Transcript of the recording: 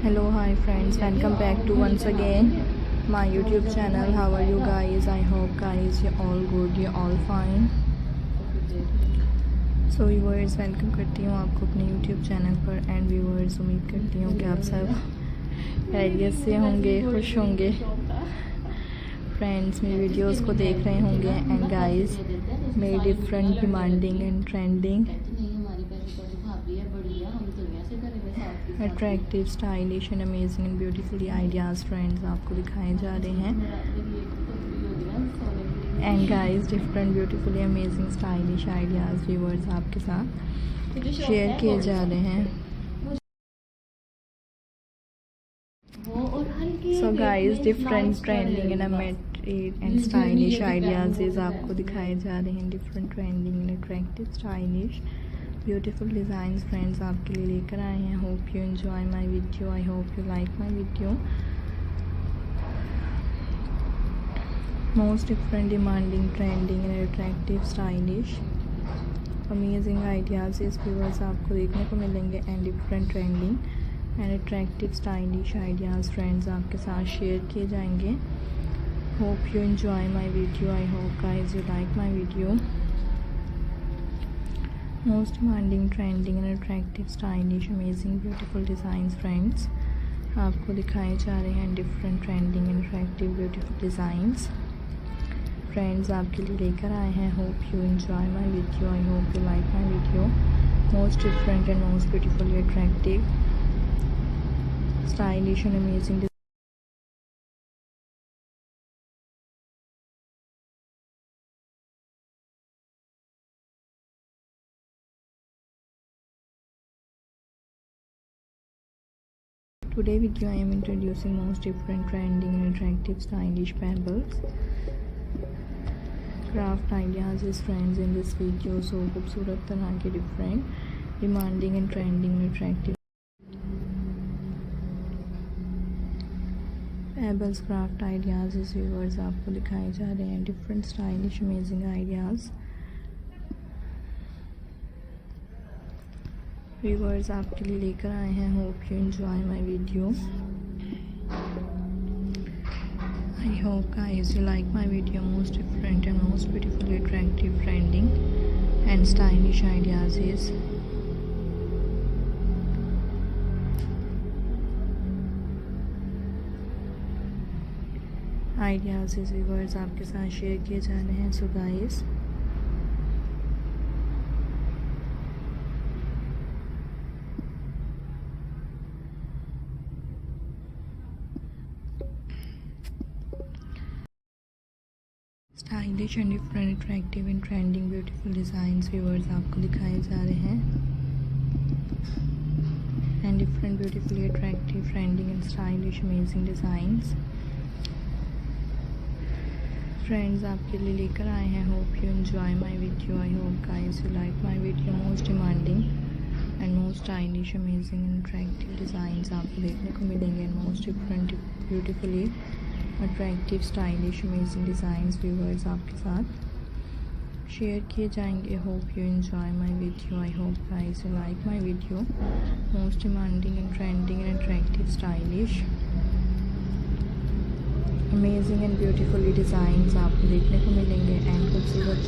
Hello, hi friends, welcome back to once again my YouTube channel. How are you guys? I hope guys you're all good, you're all fine. So viewers, welcome करती हूँ आपको अपने YouTube channel पर and viewers, उम्मीद करती हूँ कि आप सब खैरियत से होंगे, खुश होंगे। फ्रेंड्स मेरी वीडियोस को देख रहे होंगे एंड गाइस मेरी different demanding and trending attractive stylish and amazing and beautifully ideas friends आपको दिखाए जा रहे हैं and guys different beautifully amazing stylish ideas viewers आपके साथ शेयर किए जा रहे हैं। So guys different trending and stylish ideas आपको दिखाए जा रहे हैं। Different trending and attractive stylish beautiful designs friends आपके लिए लेकर आए हैं। Hope you enjoy my video, I hope you like my video. Most different demanding trending and attractive stylish amazing ideas इस व्यूअर्स आपको देखने को मिलेंगे and different trending and attractive stylish ideas friends आपके साथ शेयर किए जाएंगे। Hope you enjoy my video, I hope guys you like my video. Most demanding trending and attractive stylish amazing beautiful designs friends आपको दिखाए जा रहे हैं। Different trending and attractive beautiful designs friends आपके लिए लेकर आए हैं। Hope you enjoy my video, I hope you like my video. Most different and most beautifully attractive stylish and amazing Today video I am introducing most different trending and attractive stylish pebbles craft ideas is friends in this video। So खूबसूरत तरह के different demanding and trending and attractive pebbles craft ideas is viewers आपको दिखाए जा रहे हैं। different stylish amazing ideas viewers आपके लिए लेकर आए हैं। Hope you enjoy my video, I hope guys you like my video. Most different and most beautifully attractive trending and stylish ideas viewers आपके साथ शेयर किए जा रहे हैं। So guys stylish and different attractive and trending beautiful designs viewers आपको दिखाए जा रहे हैं and different beautifully attractive trending and stylish amazing designs friends आपके लिए लेकर आए हैं। Hope you enjoy my video, I hope guys you like my video. Most demanding and most stylish amazing and attractive designs आपको देखने को मिलेंगे and most different beautifully attractive stylish amazing designs viewers आपके साथ शेयर किए जाएंगे। Hope you enjoy my video, I hope guys you like my video. Most demanding and trending and attractive stylish amazing and beautifully designs आपको देखने को मिलेंगे and खूबसूरत